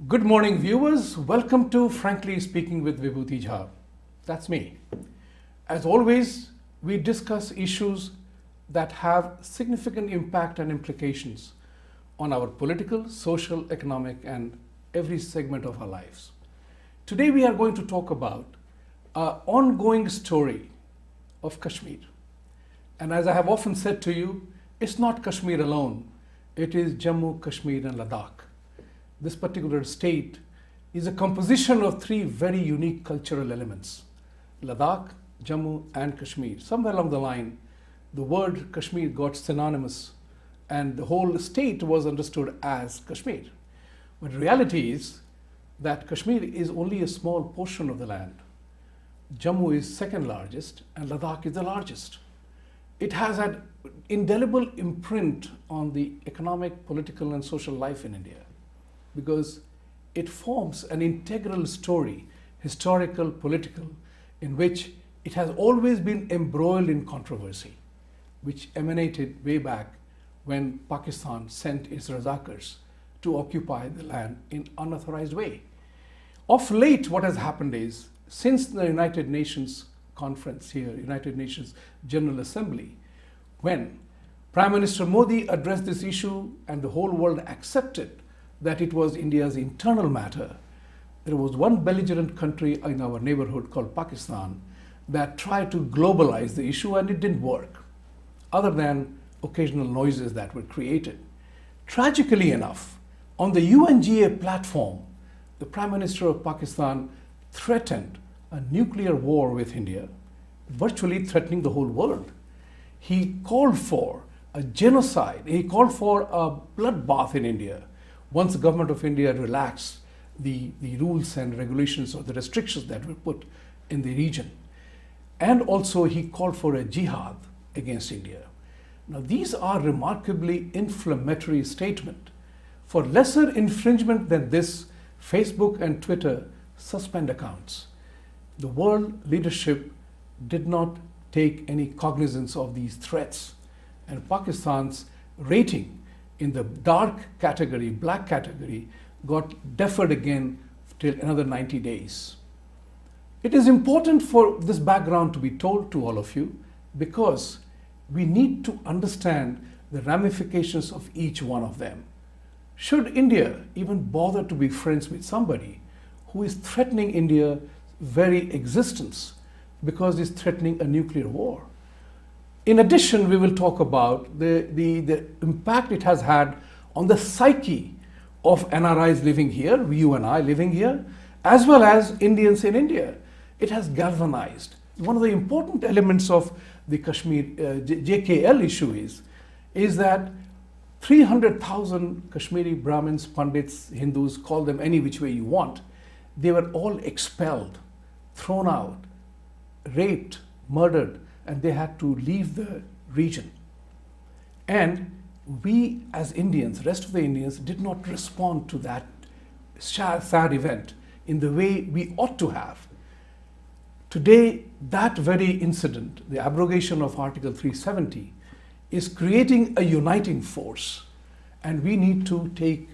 Good morning, viewers. Welcome to Frankly Speaking with Vibhuti Jha. That's me. As always, we discuss issues that have significant impact and implications on our political, social, economic, and every segment of our lives. Today, we are going to talk about an ongoing story of Kashmir. And as I have often said to you, it's not Kashmir alone. It is Jammu, Kashmir, and Ladakh. This particular state is a composition of three very unique cultural elements: Ladakh, Jammu, and Kashmir. Somewhere along the line, the word Kashmir got synonymous and the whole state was understood as Kashmir. But the reality is that Kashmir is only a small portion of the land. Jammu is second largest and Ladakh is the largest. It has had indelible imprint on the economic, political, and social life in India, because it forms an integral story, historical, political, in which it has always been embroiled in controversy, which emanated way back when Pakistan sent its Razakars to occupy the land in unauthorized way. Of late, what has happened is, since the United Nations conference here, United Nations General Assembly, when Prime Minister Modi addressed this issue and the whole world accepted that it was India's internal matter, there was one belligerent country in our neighborhood called Pakistan that tried to globalize the issue, and it didn't work, other than occasional noises that were created. Tragically enough, on the UNGA platform, the Prime Minister of Pakistan threatened a nuclear war with India, virtually threatening the whole world. He called for a genocide, he called for a bloodbath in India once the government of India relaxed the rules and regulations or the restrictions that were put in the region. And also he called for a jihad against India. Now these are remarkably inflammatory statements. For lesser infringement than this, Facebook and Twitter suspend accounts. The world leadership did not take any cognizance of these threats, and Pakistan's rating in the dark category, black category, got deferred again till another 90 days. It is important for this background to be told to all of you, because we need to understand the ramifications of each one of them. Should India even bother to be friends with somebody who is threatening India's very existence because he's threatening a nuclear war? In addition, we will talk about the impact it has had on the psyche of NRIs living here, you and I living here, as well as Indians in India. It has galvanized. One of the important elements of the Kashmir JKL issue is that 300,000 Kashmiri Brahmins, Pandits, Hindus, call them any which way you want, they were all expelled, thrown out, raped, murdered, and they had to leave the region. And we as Indians, rest of the Indians, did not respond to that sad event in the way we ought to have. Today, that very incident, the abrogation of Article 370, is creating a uniting force, and we need to take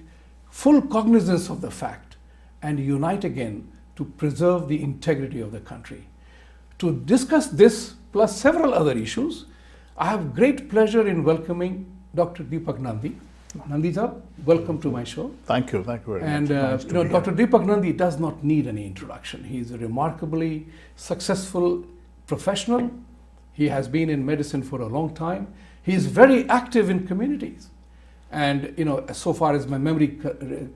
full cognizance of the fact and unite again to preserve the integrity of the country. To discuss this plus several other issues, I have great pleasure in welcoming Dr. Dipak Nandi. Nandi sir, welcome to my show. Thank you very and, much. And Dr. Dipak Nandi does not need any introduction. He is a remarkably successful professional. He has been in medicine for a long time. He is very active in communities. And so far as my memory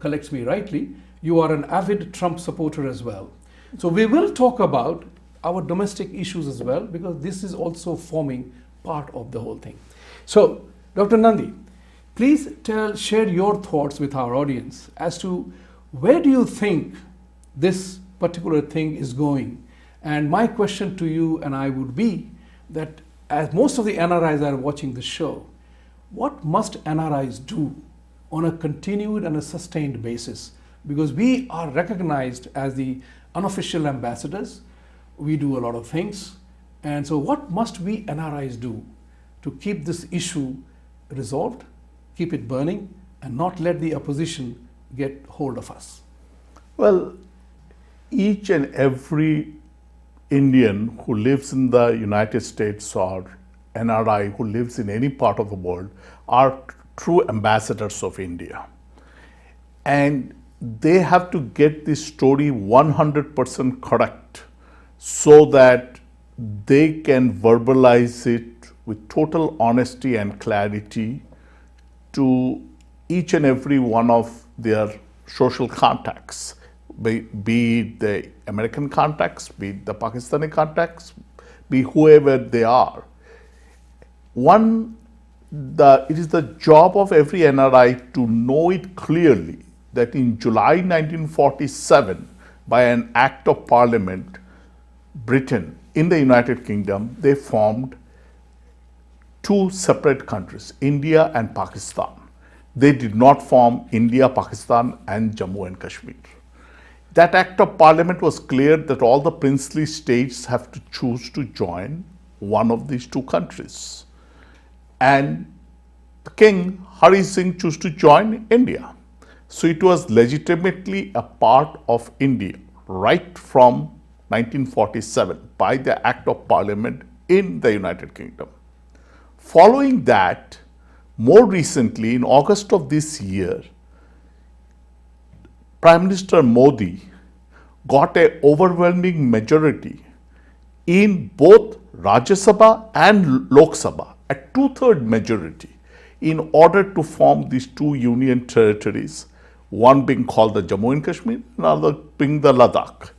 collects me rightly, you are an avid Trump supporter as well. So we will talk about our domestic issues as well, because this is also forming part of the whole thing. So, Dr. Nandi, please share your thoughts with our audience as to where do you think this particular thing is going. And my question to you and I would be that, as most of the NRIs are watching this show, what must NRIs do on a continued and a sustained basis? Because we are recognized as the unofficial ambassadors. We do a lot of things. And so what must we NRIs do to keep this issue resolved, keep it burning, and not let the opposition get hold of us? Well, each and every Indian who lives in the United States or NRI who lives in any part of the world are true ambassadors of India. And they have to get this story 100% correct so that they can verbalize it with total honesty and clarity to each and every one of their social contacts, be it the American contacts, be it the Pakistani contacts, be whoever they are. It is the job of every NRI to know it clearly that in July 1947, by an act of parliament, Britain, in the United Kingdom, they formed two separate countries, India and Pakistan. They did not form India, Pakistan, and Jammu and Kashmir. That act of parliament was clear that all the princely states have to choose to join one of these two countries. And the king, Hari Singh, chose to join India. So it was legitimately a part of India right from 1947 by the act of parliament in the United Kingdom. Following that, more recently, in August of this year, Prime Minister Modi got an overwhelming majority in both Rajya Sabha and Lok Sabha, a two-third majority, in order to form these two union territories, one being called the Jammu and Kashmir, another being the Ladakh.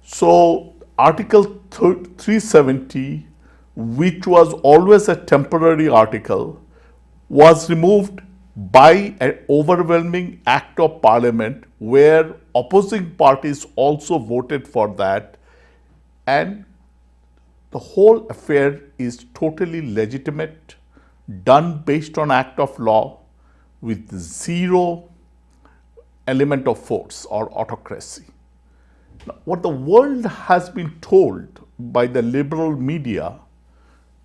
So Article 370, which was always a temporary article, was removed by an overwhelming act of parliament where opposing parties also voted for that, and the whole affair is totally legitimate, done based on act of law with zero element of force or autocracy. Now, what the world has been told by the liberal media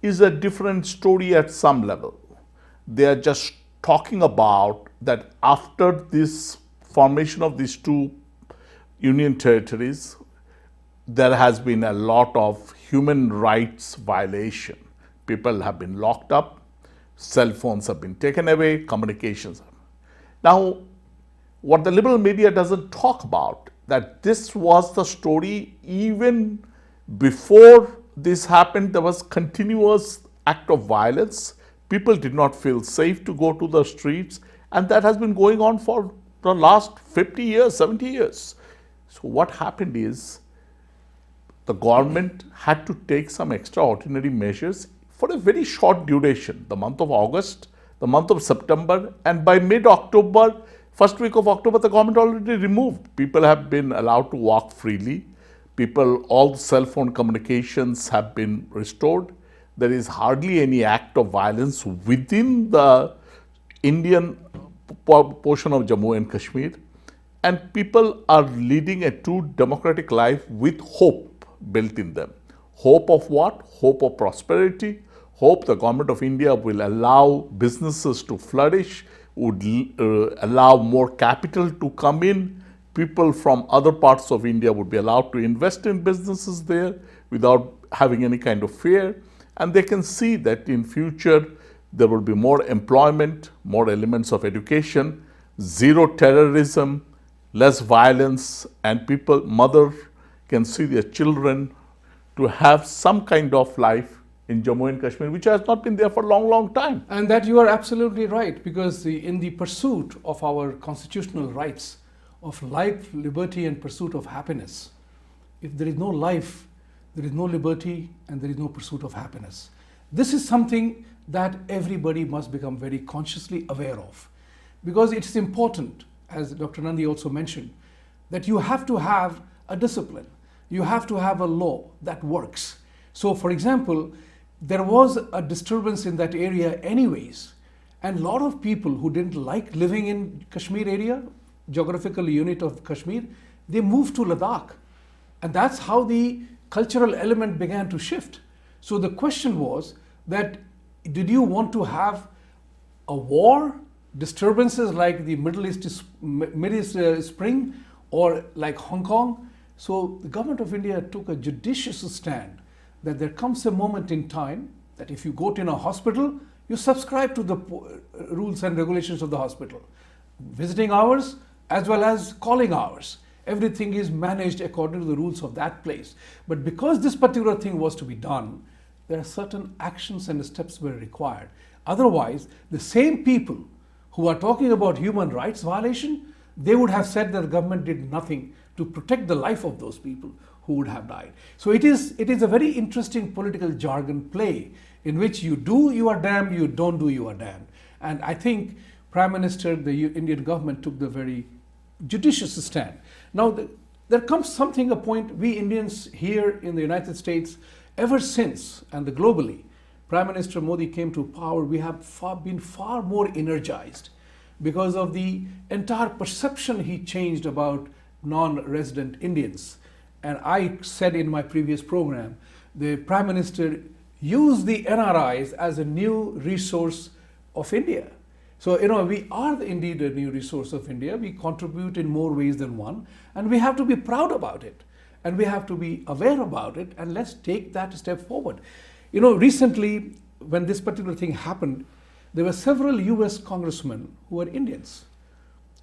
is a different story at some level. They are just talking about that after this formation of these two union territories, there has been a lot of human rights violation. People have been locked up, cell phones have been taken away, communications. Now, what the liberal media doesn't talk about, that this was the story even before this happened. There was continuous act of violence. People did not feel safe to go to the streets, and that has been going on for the last 50 years, 70 years. So what happened is the government had to take some extraordinary measures for a very short duration, the month of August, the month of September, and by mid-October, first week of October, the government already removed. People have been allowed to walk freely. All cell phone communications have been restored. There is hardly any act of violence within the Indian portion of Jammu and Kashmir. And people are leading a true democratic life with hope built in them. Hope of what? Hope of prosperity. Hope the government of India will allow businesses to flourish, would allow more capital to come in. People from other parts of India would be allowed to invest in businesses there without having any kind of fear. And they can see that in future there will be more employment, more elements of education, zero terrorism, less violence, and mother can see their children to have some kind of life in Jammu and Kashmir, which has not been there for a long, long time. And that you are absolutely right, because in the pursuit of our constitutional rights of life, liberty, and pursuit of happiness, if there is no life, there is no liberty, and there is no pursuit of happiness. This is something that everybody must become very consciously aware of, because it's important, as Dr. Nandi also mentioned, that you have to have a discipline. You have to have a law that works. So, for example, there was a disturbance in that area anyways, and a lot of people who didn't like living in Kashmir area, geographical unit of Kashmir, they moved to Ladakh. And that's how the cultural element began to shift. So the question was that, did you want to have a war, disturbances like the Middle East Spring or like Hong Kong. So the government of India took a judicious stand that there comes a moment in time that if you go to a hospital, you subscribe to the rules and regulations of the hospital. Visiting hours as well as calling hours. Everything is managed according to the rules of that place. But because this particular thing was to be done, there are certain actions and steps were required. Otherwise, the same people who are talking about human rights violation, they would have said that the government did nothing to protect the life of those people who would have died. So it is a very interesting political jargon play in which you do, you are damned, you don't do, you are damned. And I think Prime Minister, the Indian government took the very judicious stand. Now, there comes a point, we Indians here in the United States, ever since, and globally, Prime Minister Modi came to power, we have been far more energized because of the entire perception he changed about non-resident Indians. And I said in my previous program, the Prime Minister used the NRIs as a new resource of India. So, we are indeed a new resource of India. We contribute in more ways than one, and we have to be proud about it. And we have to be aware about it, and let's take that step forward. Recently, when this particular thing happened, there were several US congressmen who were Indians.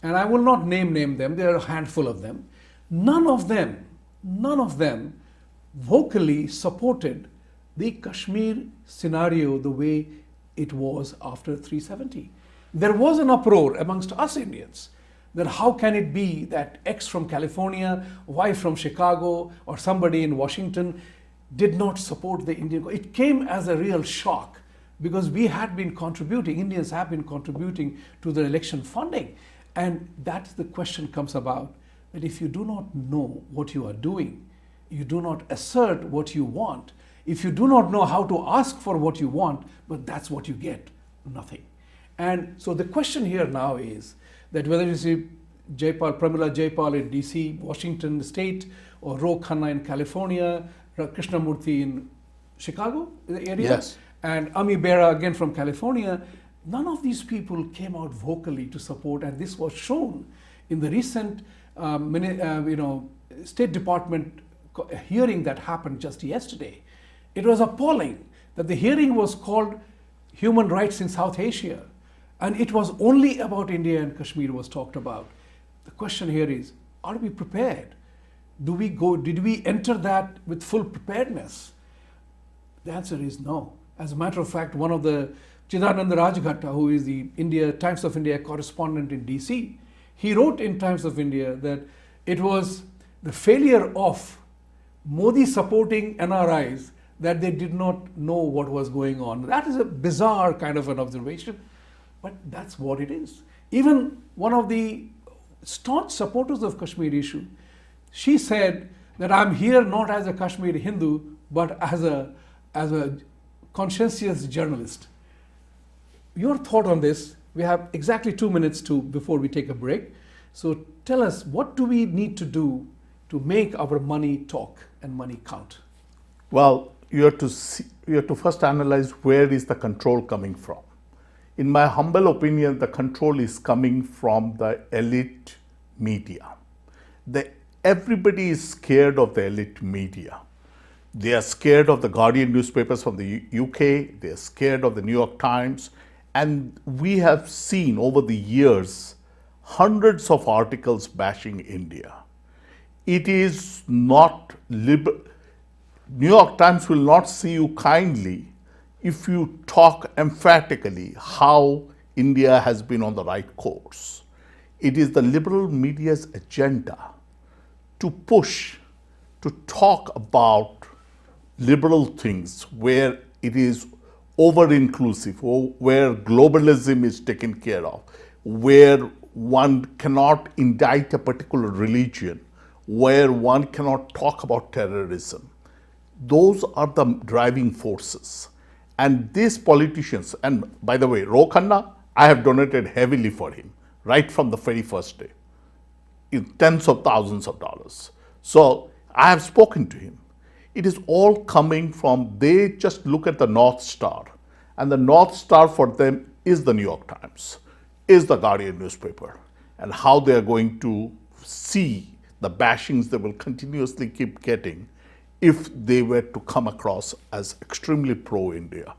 And I will not name them, there are a handful of them. None of them vocally supported the Kashmir scenario the way it was after 370. There was an uproar amongst us Indians that how can it be that X from California, Y from Chicago, or somebody in Washington did not support the Indian. It came as a real shock because we had been contributing, Indians have been contributing to the election funding. And that's the question comes about, that if you do not know what you are doing, you do not assert what you want, if you do not know how to ask for what you want, but that's what you get, nothing. And so the question here now is that whether you see Pramila Jayapal in DC, Washington State, or Ro Khanna in California, Krishnamurthy in Chicago area, yes, and Ami Bera again from California, none of these people came out vocally to support, and this was shown in the recent State Department hearing that happened just yesterday. It was appalling that the hearing was called Human Rights in South Asia, and it was only about India and Kashmir was talked about. The question here is, are we prepared? Did we enter that with full preparedness? The answer is no. As a matter of fact, one of the Chidananda Rajghatta, who is the Times of India correspondent in DC, he wrote in Times of India that it was the failure of Modi supporting NRIs that they did not know what was going on. That is a bizarre kind of an observation, but that's what it is. Even one of the staunch supporters of Kashmir issue, she said that I'm here not as a Kashmiri Hindu, but as a conscientious journalist. Your thought on this? We have exactly 2 minutes before we take a break. So tell us, what do we need to do to make our money talk and money count? Well, you have to first analyze where is the control coming from. In my humble opinion, the control is coming from the elite media. Everybody is scared of the elite media. They are scared of the Guardian newspapers from the UK. They are scared of the New York Times. And we have seen over the years hundreds of articles bashing India. It is not New York Times will not see you kindly if you talk emphatically how India has been on the right course. It is the liberal media's agenda to push, to talk about liberal things where it is over-inclusive, where globalism is taken care of, where one cannot indict a particular religion, where one cannot talk about terrorism. Those are the driving forces. And these politicians, and by the way, Ro Khanna, I have donated heavily for him, right from the very first day, in tens of thousands of dollars. So I have spoken to him. It is all coming from, they just look at the North Star. And the North Star for them is the New York Times, is the Guardian newspaper, and how they are going to see the bashings they will continuously keep getting if they were to come across as extremely pro-India.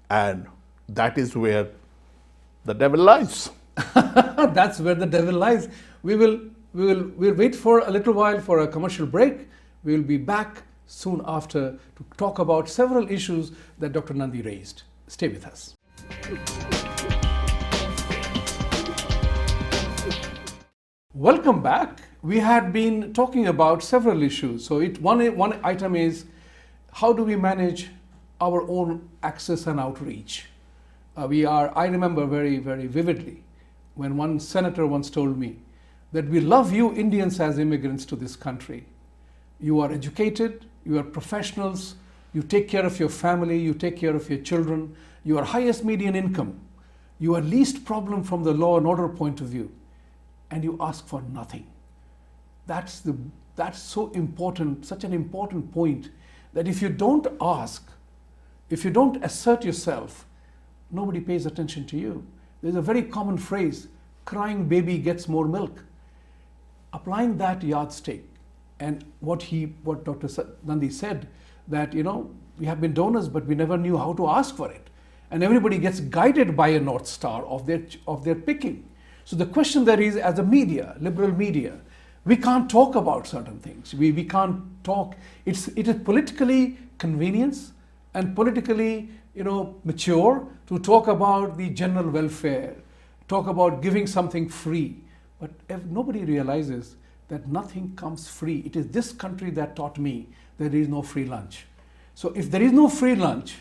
And that is where the devil lies. That's where the devil lies. We'll wait for a little while for a commercial break. We will be back soon after to talk about several issues that Dr. Nandi raised. Stay with us. Welcome back. We had been talking about several issues. So one item is, how do we manage our own access and outreach? I remember very, very vividly when one senator once told me that we love you Indians as immigrants to this country. You are educated, you are professionals, you take care of your family, you take care of your children, you are highest median income, you are least problem from the law and order point of view, and you ask for nothing. That's so important, such an important point, that if you don't ask, if you don't assert yourself, nobody pays attention to you. There's a very common phrase, crying baby gets more milk. Applying that yardstick, and what Dr. Nandi said, that we have been donors, but we never knew how to ask for it. And everybody gets guided by a North Star of their picking. So the question there is, as a media, liberal media, we can't talk about certain things. We can't talk. It is politically convenient and politically mature to talk about the general welfare, talk about giving something free. But if nobody realizes that nothing comes free. It is this country that taught me there is no free lunch. So if there is no free lunch,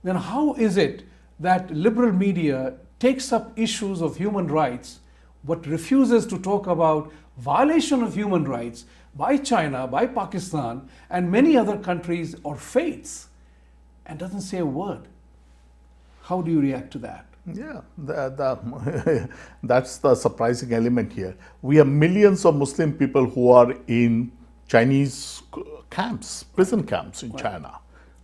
then how is it that liberal media takes up issues of human rights but refuses to talk about violation of human rights by China, by Pakistan, and many other countries or faiths, and doesn't say a word? How do you react to that? Yeah, that's the surprising element here. We have millions of Muslim people who are in Chinese camps, prison camps in China.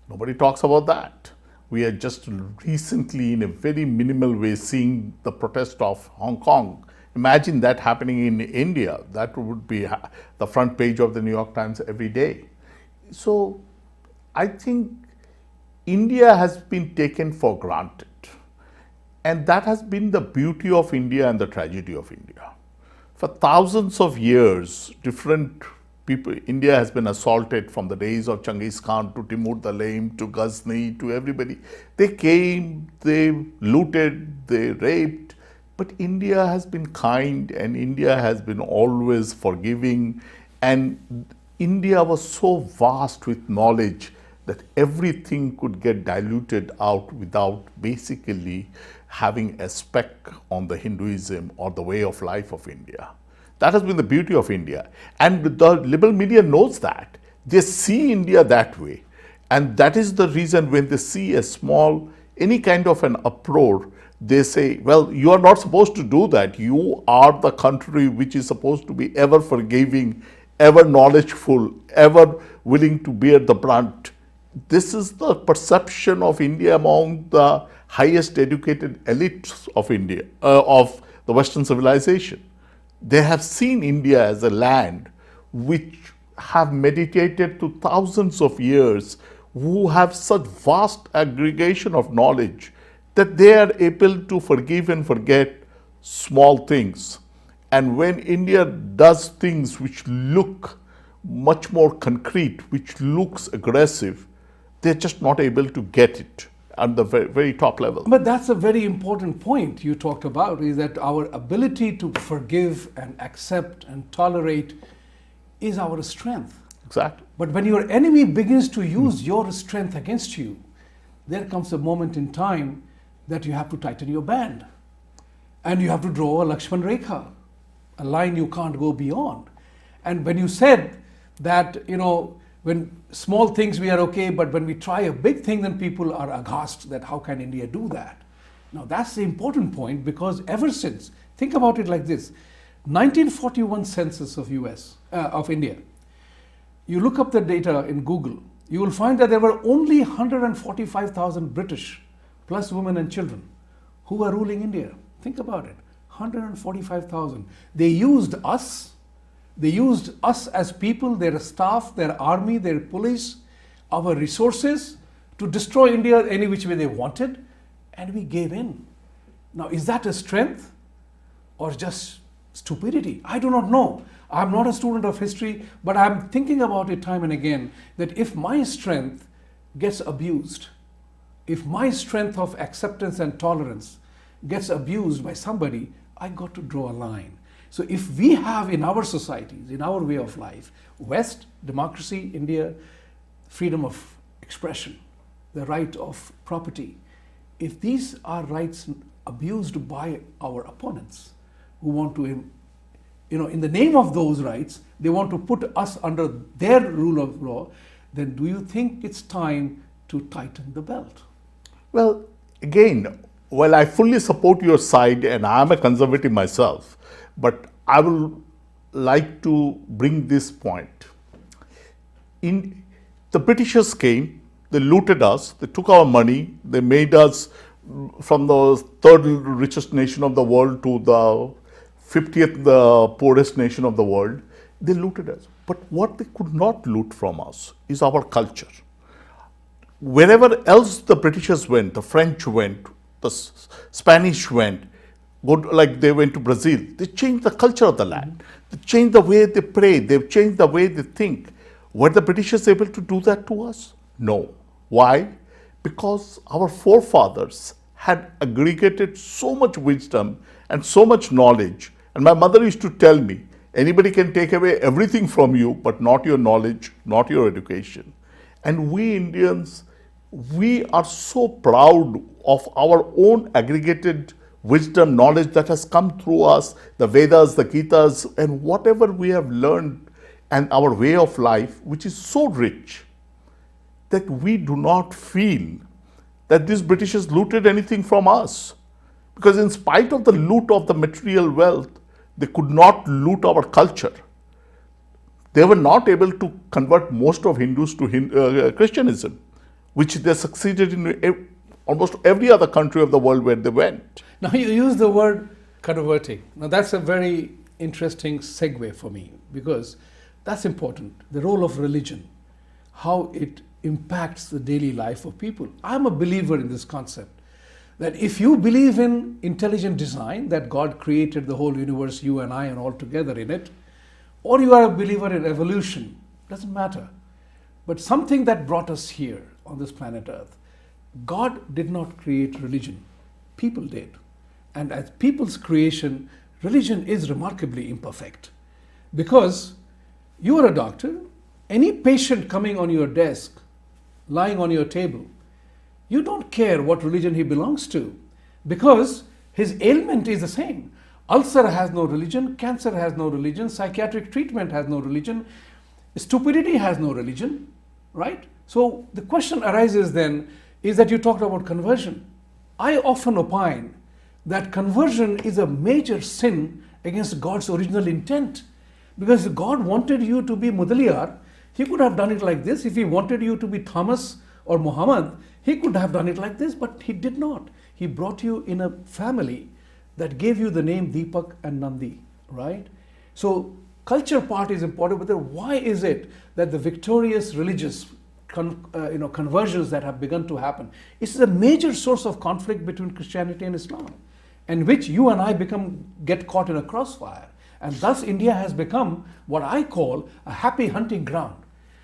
Nobody talks about that. We are just recently, in a very minimal way, seeing the protest of Hong Kong. Imagine that happening in India. That would be the front page of the New York Times every day. So I think India has been taken for granted. And that has been the beauty of India and the tragedy of India. For thousands of years, different people, India has been assaulted from the days of Genghis Khan to Timur the Lame to Ghazni to everybody. They came, they looted, they raped, but India has been kind and India has been always forgiving. And India was so vast with knowledge that everything could get diluted out without basically having a speck on the Hinduism or the way of life of India. That has been the beauty of India. And the liberal media knows that. They see India that way. And that is the reason when they see a small, any kind of an uproar, they say, well, you are not supposed to do that. You are the country which is supposed to be ever forgiving, ever knowledgeful, ever willing to bear the brunt. This is the perception of India among the highest educated elites of India, of the Western civilization. They have seen India as a land which have meditated to thousands of years, who have such vast aggregation of knowledge that they are able to forgive and forget small things. And when India does things which look much more concrete, which looks aggressive, they're just not able to get it at the very, very top level. But that's a very important point you talked about, is that our ability to forgive and accept and tolerate is our strength. Exactly. But when your enemy begins to use your strength against you, there comes a moment in time that you have to tighten your band. And you have to draw a Lakshman Rekha, a line you can't go beyond. And when you said that, when small things we are okay, but when we try a big thing, then people are aghast that how can India do that? Now that's the important point, because ever since, think about it like this, 1941 census of India, you look up the data in Google, you will find that there were only 145,000 British, plus women and children, who were ruling India. Think about it, 145,000. They used us. They used us as people, their staff, their army, their police, our resources to destroy India any which way they wanted, and we gave in. Now, is that a strength or just stupidity? I do not know. I'm not a student of history, but I'm thinking about it time and again that if my strength gets abused, if my strength of acceptance and tolerance gets abused by somebody, I got to draw a line. So if we have in our societies, in our way of life, West, democracy, India, freedom of expression, the right of property, if these are rights abused by our opponents who want to, in the name of those rights, they want to put us under their rule of law, then do you think it's time to tighten the belt? Well, again, while I fully support your side and I am a conservative myself, but I will like to bring this point. The Britishers came, they looted us, they took our money, they made us from the third richest nation of the world to the 50th the poorest nation of the world. They looted us. But what they could not loot from us is our culture. Wherever else the Britishers went, the French went, the Spanish went, like they went to Brazil, they changed the culture of the land. They changed the way they pray, they've changed the way they think. Were the Britishers able to do that to us? No. Why? Because our forefathers had aggregated so much wisdom and so much knowledge. And my mother used to tell me, anybody can take away everything from you, but not your knowledge, not your education. And we Indians, we are so proud of our own aggregated wisdom, knowledge that has come through us, the Vedas, the Gitas, and whatever we have learned and our way of life, which is so rich that we do not feel that these Britishers looted anything from us. Because in spite of the loot of the material wealth, they could not loot our culture. They were not able to convert most of Hindus to Christianism, which they succeeded in almost every other country of the world where they went. Now you use the word converting. Now that's a very interesting segue for me because that's important. The role of religion, how it impacts the daily life of people. I'm a believer in this concept that if you believe in intelligent design, that God created the whole universe, you and I and all together in it, or you are a believer in evolution, doesn't matter. But something that brought us here on this planet Earth, God did not create religion, people did. And as people's creation, religion is remarkably imperfect. Because you are a doctor, any patient coming on your desk, lying on your table, you don't care what religion he belongs to because his ailment is the same. Ulcer has no religion, cancer has no religion, psychiatric treatment has no religion, stupidity has no religion, right? So the question arises then is that you talked about conversion. I often opine that conversion is a major sin against God's original intent. Because if God wanted you to be Mudaliyar, he could have done it like this. If he wanted you to be Thomas or Muhammad, he could have done it like this, but he did not. He brought you in a family that gave you the name Dipak and Nandi, right? So culture part is important, but then why is it that the victorious religious conversions that have begun to happen, it's a major source of conflict between Christianity and Islam, in which you and I get caught in a crossfire. And thus India has become what I call a happy hunting ground.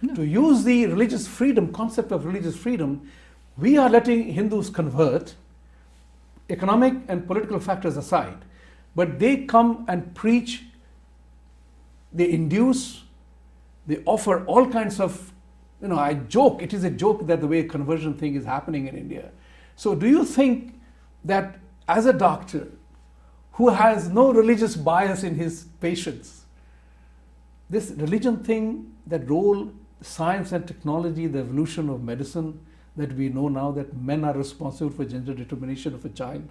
No. To use the religious freedom, concept of religious freedom, we are letting Hindus convert, economic and political factors aside, but they come and preach, they induce, they offer all kinds of, I joke, it is a joke that the way conversion thing is happening in India. So do you think that as a doctor who has no religious bias in his patients, this religion thing, that role, science and technology, the evolution of medicine that we know now that men are responsible for gender determination of a child,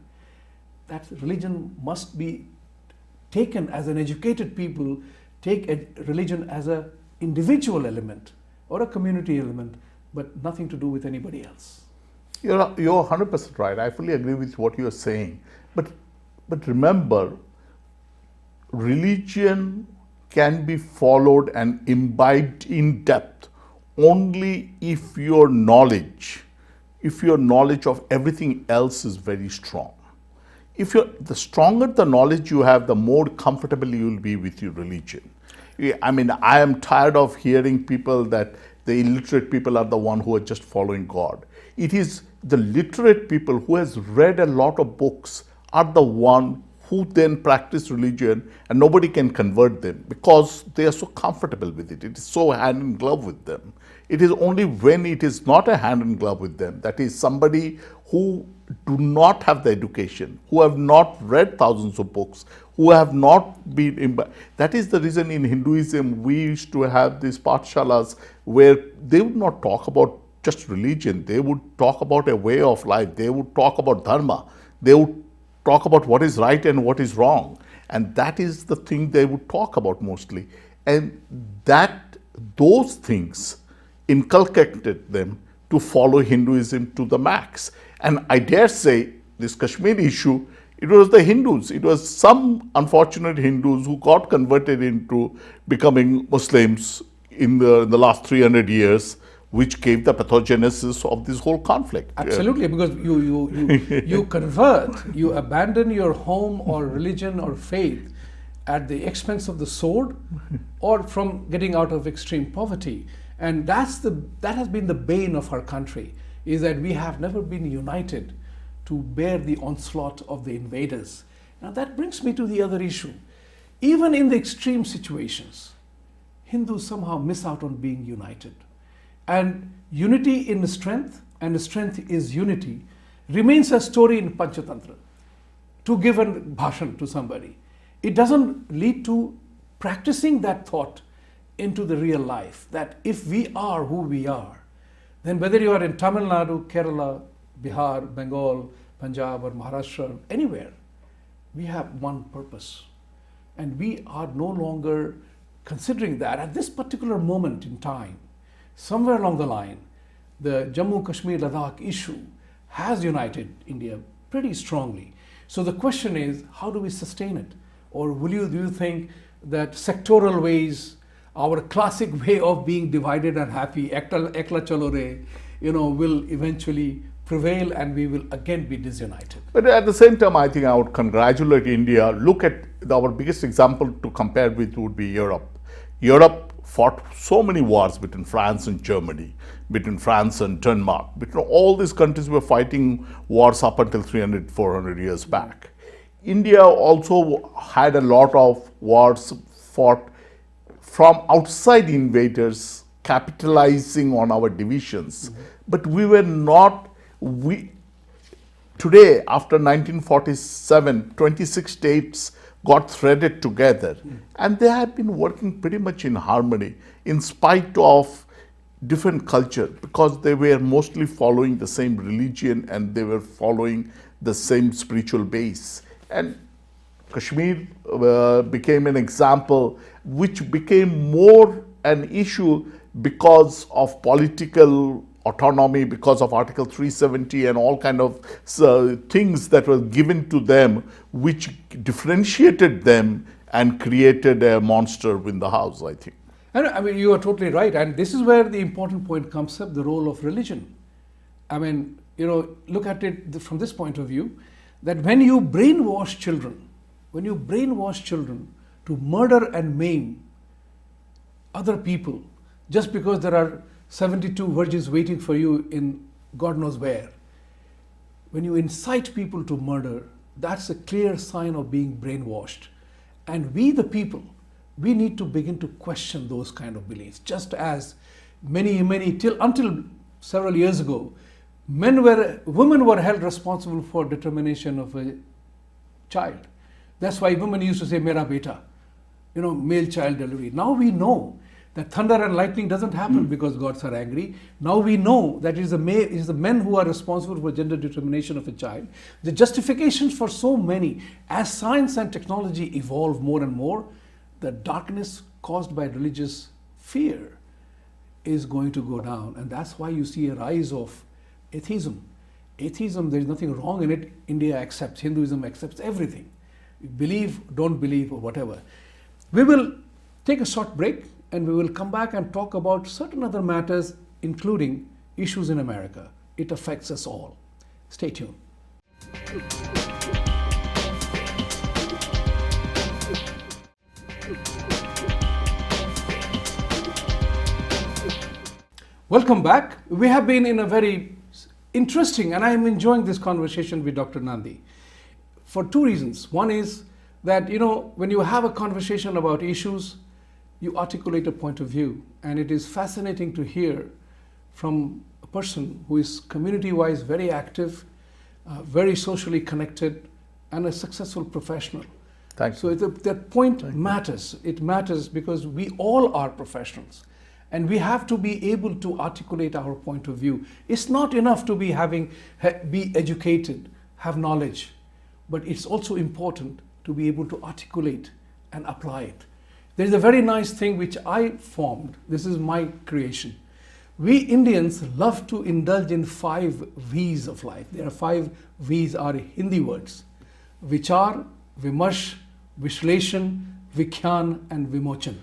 that religion must be taken as an educated people, take religion as an individual element or a community element, but nothing to do with anybody else. You're 100% right. I fully agree with what you're saying. But remember, religion can be followed and imbibed in depth only if your knowledge of everything else is very strong. The stronger the knowledge you have, the more comfortable you will be with your religion. I mean, I am tired of hearing people that the illiterate people are the one who are just following God. It is the literate people who has read a lot of books are the one who then practice religion, and nobody can convert them because they are so comfortable with it. It is so hand in glove with them. It is only when it is not a hand in glove with them, that is somebody who do not have the education, who have not read thousands of books, who have not been. That is the reason in Hinduism we used to have these pathshalas where they would not talk about just religion, they would talk about a way of life, they would talk about dharma, they would talk about what is right and what is wrong. And that is the thing they would talk about mostly. And those things inculcated them to follow Hinduism to the max. And I dare say, this Kashmir issue, it was the Hindus. It was some unfortunate Hindus who got converted into becoming Muslims in the last 300 years, which gave the pathogenesis of this whole conflict. Absolutely, because you convert, you abandon your home or religion or faith at the expense of the sword or from getting out of extreme poverty. And that has been the bane of our country, is that we have never been united to bear the onslaught of the invaders. Now that brings me to the other issue. Even in the extreme situations, Hindus somehow miss out on being united. And unity in strength, and strength is unity, remains a story in Panchatantra. To give a bhashan to somebody, it doesn't lead to practicing that thought into the real life, that if we are who we are, then whether you are in Tamil Nadu, Kerala, Bihar, Bengal, Punjab or Maharashtra, anywhere, we have one purpose. And we are no longer considering that at this particular moment in time. Somewhere along the line, the Jammu, Kashmir, Ladakh issue has united India pretty strongly. So the question is, how do we sustain it? Or do you think that sectoral ways, our classic way of being divided and happy, ekla chalo re, will eventually prevail and we will again be disunited? But at the same time, I think I would congratulate India. Look at our biggest example to compare with would be Europe. Europe fought so many wars between France and Germany, between France and Denmark, between all these countries were fighting wars up until 300, 400 years back. India also had a lot of wars fought from outside invaders capitalizing on our divisions. But we were not, today after 1947, 26 states got threaded together, and they have been working pretty much in harmony in spite of different culture, because they were mostly following the same religion and they were following the same spiritual base. And Kashmir became an example which became more an issue because of political autonomy, because of Article 370 and all kind of things that were given to them, which differentiated them and created a monster in the house, I think. And I mean, you are totally right. And this is where the important point comes up, the role of religion. I mean, look at it from this point of view, that when you brainwash children to murder and maim other people just because there are 72 virgins waiting for you in God knows where, when you incite people to murder, that's a clear sign of being brainwashed. And we, the people, we need to begin to question those kind of beliefs. Just as until several years ago, women were held responsible for determination of a child. That's why women used to say, "Mera beta," male child delivery. Now we know that thunder and lightning doesn't happen because gods are angry. Now we know that it is the men who are responsible for gender determination of a child. The justifications for so many, as science and technology evolve more and more, the darkness caused by religious fear is going to go down. And that's why you see a rise of atheism. Atheism, there is nothing wrong in it. India accepts, Hinduism accepts everything. Believe, don't believe, or whatever. We will take a short break and we will come back and talk about certain other matters, including issues in America. It affects us all. Stay tuned. Welcome back. We have been in a very interesting, and I am enjoying this conversation with Dr. Nandi for two reasons. One is that, when you have a conversation about issues, you articulate a point of view, and it is fascinating to hear from a person who is community-wise very active, very socially connected, and a successful professional. Thank you. So that point matters. It matters because we all are professionals. And we have to be able to articulate our point of view. It's not enough to be educated, have knowledge, but it's also important to be able to articulate and apply it. There's a very nice thing which I formed. This is my creation. We Indians love to indulge in 5 V's of life. There are 5 V's are Hindi words. Vichar, Vimarsh, Vishleshan, Vikhyan, and Vimochan.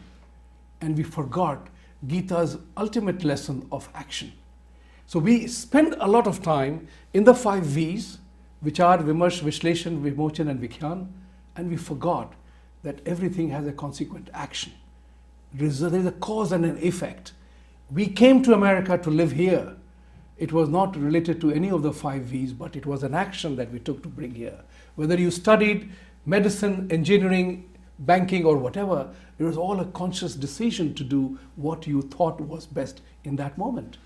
And we forgot Gita's ultimate lesson of action. So we spend a lot of time in the 5 V's, which are Vimarsh, Vishleshan, Vimochan, and Vikhyan, and we forgot that everything has a consequent action. There's a cause and an effect. We came to America to live here. It was not related to any of the 5 V's, but it was an action that we took to bring here. Whether you studied medicine, engineering, banking, or whatever, it was all a conscious decision to do what you thought was best in that moment.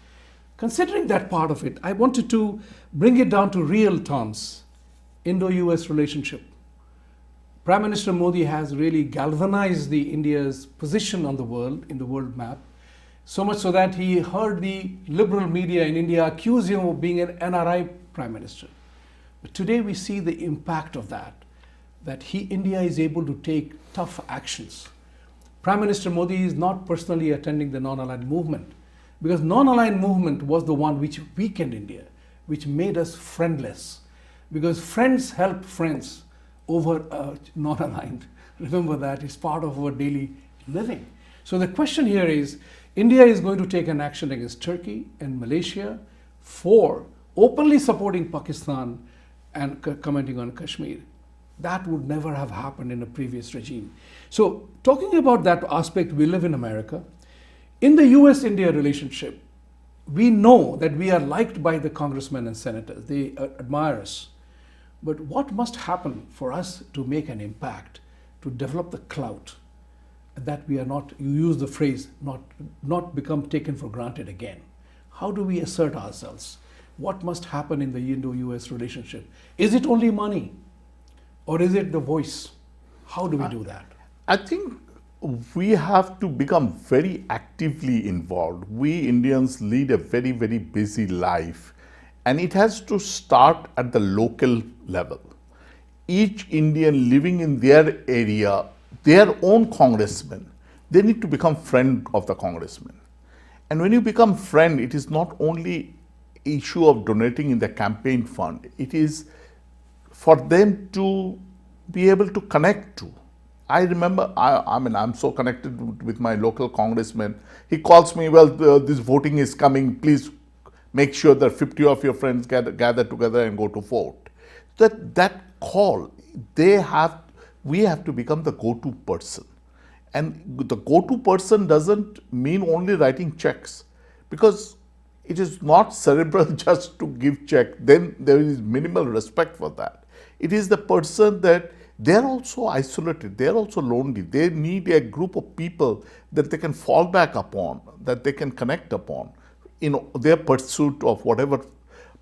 Considering that part of it, I wanted to bring it down to real terms. Indo-US relationship. Prime Minister Modi has really galvanized the India's position on the world, in the world map, so much so that he heard the liberal media in India accuse him of being an NRI Prime Minister. But today we see the impact of that India is able to take tough actions. Prime Minister Modi is not personally attending the non-aligned movement, because non-aligned movement was the one which weakened India, which made us friendless, because friends help friends over non-aligned. Remember that, it's part of our daily living. So the question here is, India is going to take an action against Turkey and Malaysia for openly supporting Pakistan and commenting on Kashmir. That would never have happened in a previous regime. So talking about that aspect, we live in America. In the US-India relationship, we know that we are liked by the congressmen and senators. They admire us. But what must happen for us to make an impact, to develop the clout, that we are not, you use the phrase, not become taken for granted again? How do we assert ourselves? What must happen in the Indo-US relationship? Is it only money? Or is it the voice? How do we do that? I think we have to become very actively involved. We Indians lead a very, very busy life, and it has to start at the local level. Each Indian living in their area, their own congressman, they need to become friend of the congressman. And when you become friend, it is not only issue of donating in the campaign fund, it is for them to be able to connect to. I remember, I'm so connected with my local congressman. He calls me, well, this voting is coming, please make sure that 50 of your friends gather together and go to vote. That call, we have to become the go-to person. And the go-to person doesn't mean only writing checks, because it is not cerebral just to give check. Then there is minimal respect for that. It is the person that they're also isolated, they're also lonely. They need a group of people that they can fall back upon, that they can connect upon in their pursuit of whatever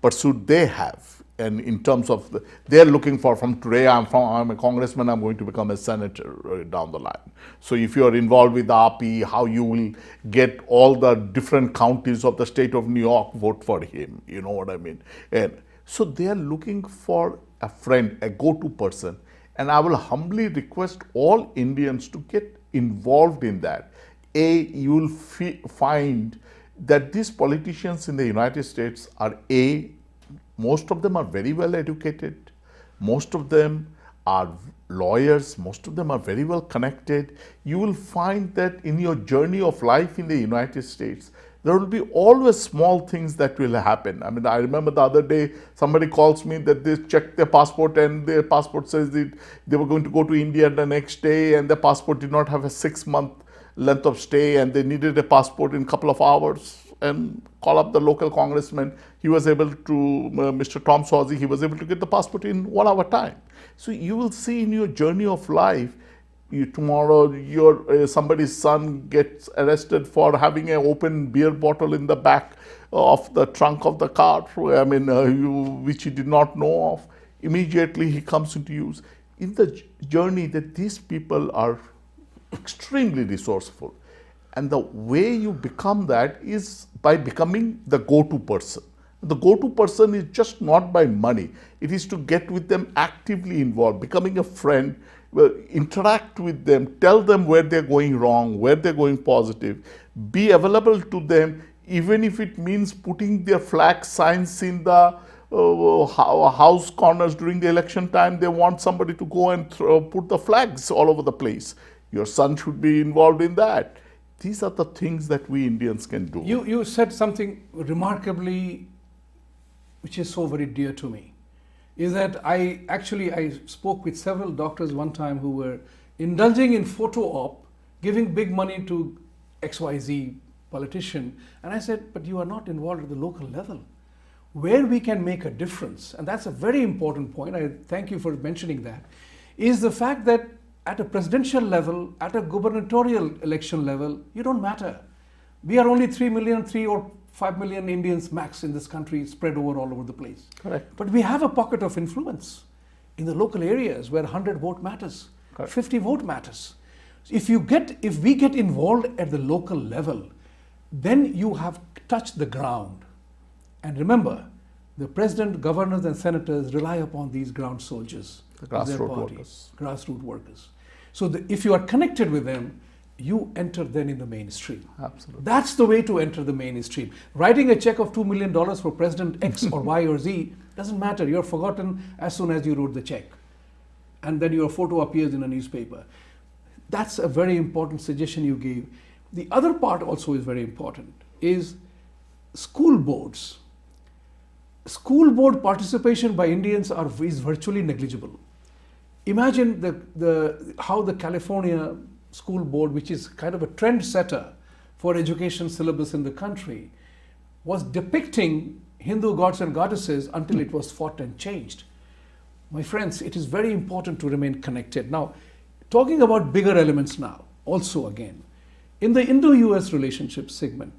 pursuit they have. And in terms of, they're looking for, from today I'm a congressman, I'm going to become a senator down the line. So if you're involved with RP, how you will get all the different counties of the state of New York vote for him, you know what I mean? And so they are looking for a friend, a go-to person. And I will humbly request all Indians to get involved in that. You will find that these politicians in the United States are Most of them are very well educated. Most of them are lawyers. Most of them are very well connected. You will find that in your journey of life in the United States, there will be always small things that will happen. I mean, I remember the other day, somebody calls me that they checked their passport and their passport says that they were going to go to India the next day and their passport did not have a 6-month length of stay and they needed a passport in a couple of hours, and call up the local congressman. He was able to, Mr. Tom Sawsey, he was able to get the passport in 1 hour time. So you will see in your journey of life, tomorrow your somebody's son gets arrested for having an open beer bottle in the back of the trunk of the car, which he did not know of. Immediately he comes into use. In the journey that these people are extremely resourceful. And the way you become that is by becoming the go-to person. The go-to person is just not by money. It is to get with them actively involved, becoming a friend, interact with them, tell them where they're going wrong, where they're going positive, be available to them, even if it means putting their flag signs in the house corners during the election time. They want somebody to go and put the flags all over the place. Your son should be involved in that. These are the things that we Indians can do. You said something remarkably, which is so very dear to me, is that I spoke with several doctors one time who were indulging in photo op, giving big money to XYZ politician. And I said, but you are not involved at the local level, where we can make a difference. And that's a very important point. I thank you for mentioning that, is the fact that at a presidential level, at a gubernatorial election level, you don't matter. We are only 3 million, 3 or 5 million Indians max in this country, spread over all over the place. Correct. But we have a pocket of influence in the local areas where 100 vote matters, Correct. 50 vote matters. If we get involved at the local level, then you have touched the ground. And remember, the president, governors and senators rely upon these ground soldiers, the grassroots workers. So if you are connected with them, you enter then in the mainstream. Absolutely. That's the way to enter the mainstream. Writing a check of $2 million for President X or Y or Z doesn't matter. You're forgotten as soon as you wrote the check. And then your photo appears in a newspaper. That's a very important suggestion you gave. The other part also is very important, is school boards. School board participation by Indians is virtually negligible. Imagine how the California school board, which is kind of a trendsetter for education syllabus in the country, was depicting Hindu gods and goddesses until it was fought and changed. My friends, it is very important to remain connected. Now, talking about bigger elements now, also again, in the Indo-US relationship segment,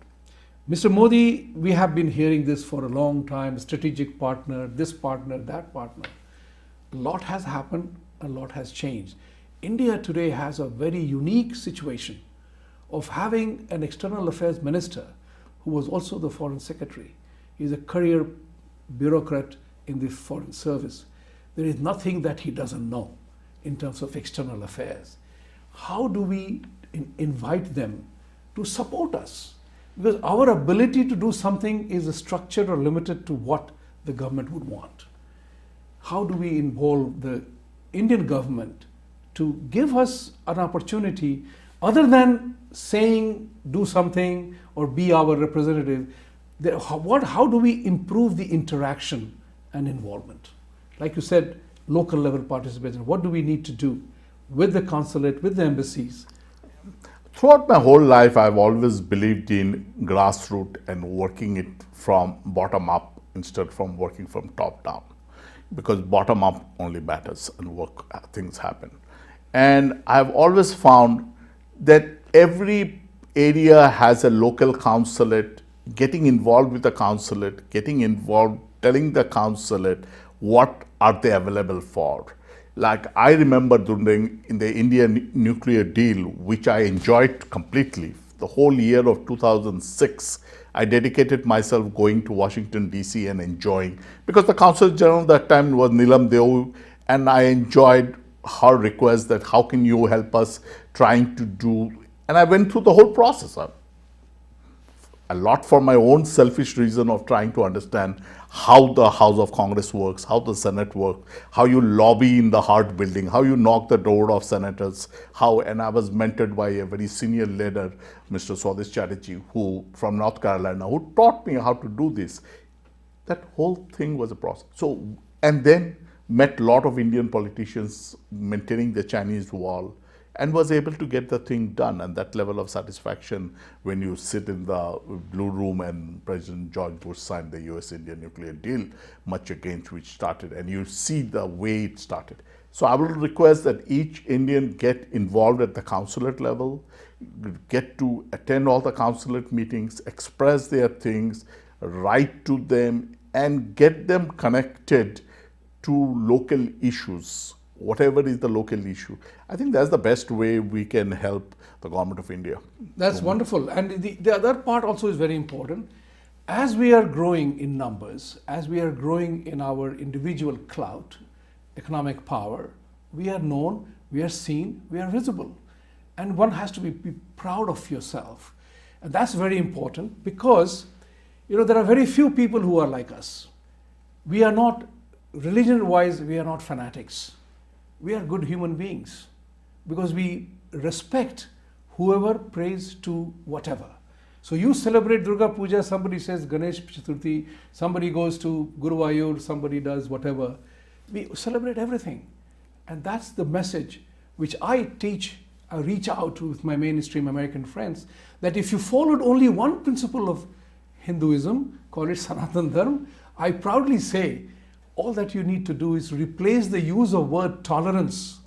Mr. Modi, we have been hearing this for a long time, strategic partner, this partner, that partner. A lot has happened, a lot has changed. India today has a very unique situation of having an external affairs minister who was also the foreign secretary. He's a career bureaucrat in the foreign service. There is nothing that he doesn't know in terms of external affairs. How do we invite them to support us? Because our ability to do something is structured or limited to what the government would want. How do we involve the Indian government to give us an opportunity other than saying do something or be our representative? How do we improve the interaction and involvement? Like you said, local level participation. What do we need to do with the consulate, with the embassies? Throughout my whole life, I've always believed in grassroots and working it from bottom up instead from working from top down, because bottom up only matters and things happen. And I've always found that every area has a local consulate. Getting involved with the consulate, getting involved, telling the consulate what are they available for. Like I remember in the Indian nuclear deal, which I enjoyed completely, the whole year of 2006, I dedicated myself going to Washington, D.C. and enjoying, because the Consul General at that time was Neelam Deo, and I enjoyed her request that how can you help us trying to do, and I went through the whole process. a lot for my own selfish reason of trying to understand how the House of Congress works, how the Senate works, how you lobby in the Hart building, how you knock the door of senators, and I was mentored by a very senior leader, Mr. Swadesh Chatterjee, who from North Carolina, who taught me how to do this. That whole thing was a process. So, and then met a lot of Indian politicians maintaining the Chinese wall, and was able to get the thing done. And that level of satisfaction when you sit in the Blue Room and President George Bush signed the US-India nuclear deal, much against which started, and you see the way it started. So I will request that each Indian get involved at the consulate level, get to attend all the consulate meetings, express their things, write to them, and get them connected to local issues, whatever is the local issue. I think that's the best way we can help the government of India. That's wonderful. And the other part also is very important. As we are growing in numbers, as we are growing in our individual clout, economic power, we are known, we are seen, we are visible. And one has to be proud of yourself. And that's very important because, there are very few people who are like us. We are not, religion-wise, we are not fanatics. We are good human beings because we respect whoever prays to whatever. So you celebrate Durga Puja, somebody says Ganesh Chaturthi, somebody goes to Guruvayur, somebody does whatever. We celebrate everything. And that's the message which I teach, I reach out with my mainstream American friends, that if you followed only one principle of Hinduism, call it Sanatan Dharma, I proudly say, all that you need to do is replace the use of word tolerance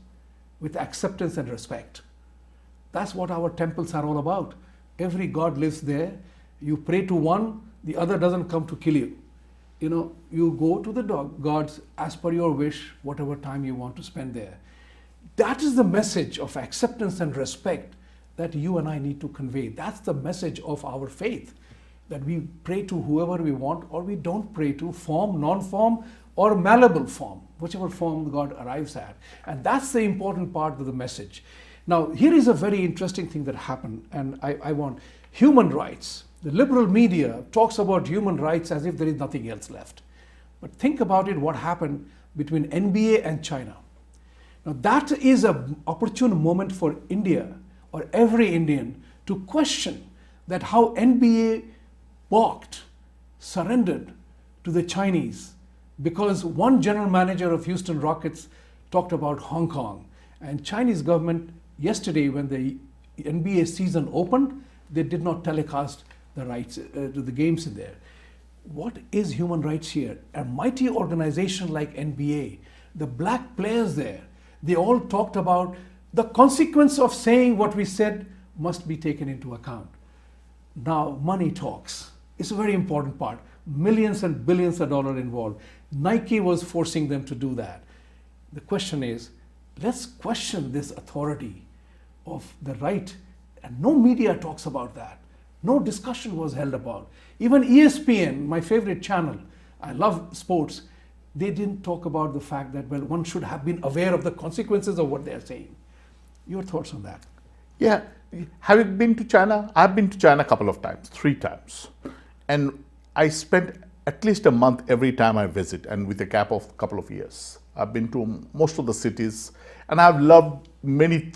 with acceptance and respect. That's what our temples are all about. Every god lives there. You pray to one, the other doesn't come to kill you. You go to the gods as per your wish, whatever time you want to spend there. That is the message of acceptance and respect that you and I need to convey. That's the message of our faith, that we pray to whoever we want, or we don't pray to form, non-form, or malleable form, whichever form God arrives at. And that's the important part of the message. Now, here is a very interesting thing that happened, and I want human rights. The liberal media talks about human rights as if there is nothing else left. But think about it, what happened between NBA and China. Now, that is an opportune moment for India, or every Indian, to question that how NBA balked, surrendered to the Chinese, because one general manager of Houston Rockets talked about Hong Kong, and Chinese government yesterday, when the NBA season opened, they did not telecast the rights to the games in there. What is human rights here? A mighty organization like NBA, the black players there, they all talked about the consequence of saying what we said must be taken into account. Now, money talks. It's a very important part. Millions and billions of dollars involved. Nike was forcing them to do that. The question is, let's question this authority of the right. And no media talks about that. No discussion was held about. Even ESPN, my favorite channel, I love sports, they didn't talk about the fact that, well, one should have been aware of the consequences of what they're saying. Your thoughts on that? Yeah. Have you been to China? I've been to China a couple of times, 3 times. And I spent at least a month every time I visit, and with a gap of a couple of years. I've been to most of the cities, and I've loved many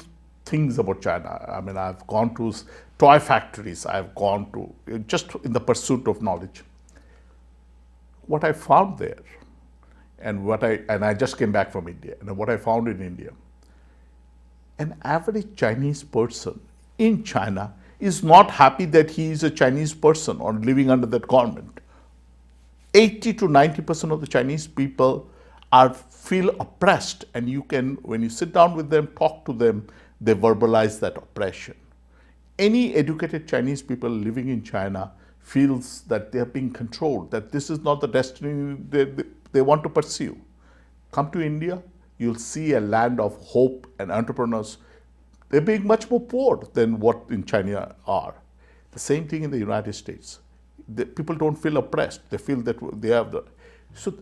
things about China. I mean, I've gone to toy factories, I've gone to, just in the pursuit of knowledge. What I found there, and I just came back from India, and what I found in India, an average Chinese person in China is not happy that he is a Chinese person or living under that government. 80 to 90% of the Chinese people feel oppressed, and you can, when you sit down with them, talk to them, they verbalize that oppression. Any educated Chinese people living in China feels that they are being controlled, that this is not the destiny they want to pursue. Come to India, you'll see a land of hope and entrepreneurs. They're being much more poor than what in China are. The same thing in the United States. People don't feel oppressed. They feel that they have the... So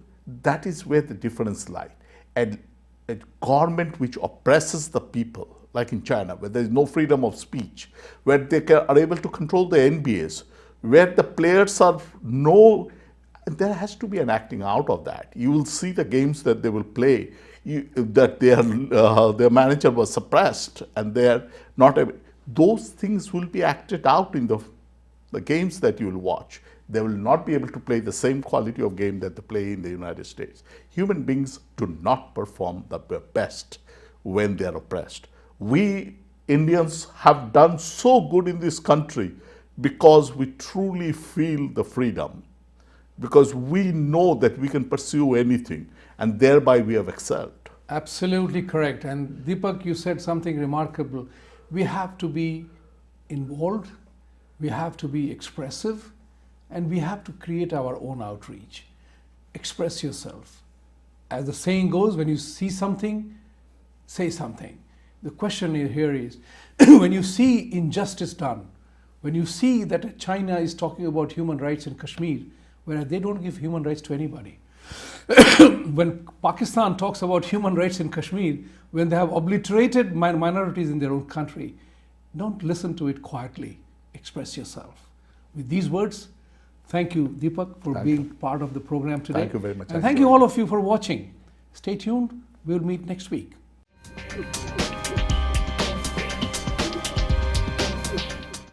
that is where the difference lies. And a government which oppresses the people, like in China, where there is no freedom of speech, where they are able to control the NBAs, where the players are there has to be an acting out of that. You will see the games that they will play, that their manager was suppressed and they're not able. Those things will be acted out in the games that you will watch. They will not be able to play the same quality of game that they play in the United States. Human beings do not perform the best when they are oppressed. We Indians have done so good in this country because we truly feel the freedom, because we know that we can pursue anything, and thereby we have excelled. Absolutely correct. And Dipak, you said something remarkable. We have to be involved, we have to be expressive, and we have to create our own outreach. Express yourself. As the saying goes, when you see something, say something. The question here is, when you see injustice done, when you see that China is talking about human rights in Kashmir, whereas they don't give human rights to anybody. When Pakistan talks about human rights in Kashmir, when they have obliterated minorities in their own country, don't listen to it quietly. Express yourself. With these words, thank you, Dipak, for being part of the program today. Thank you very much. And thank you all of you for watching. Stay tuned. We'll meet next week.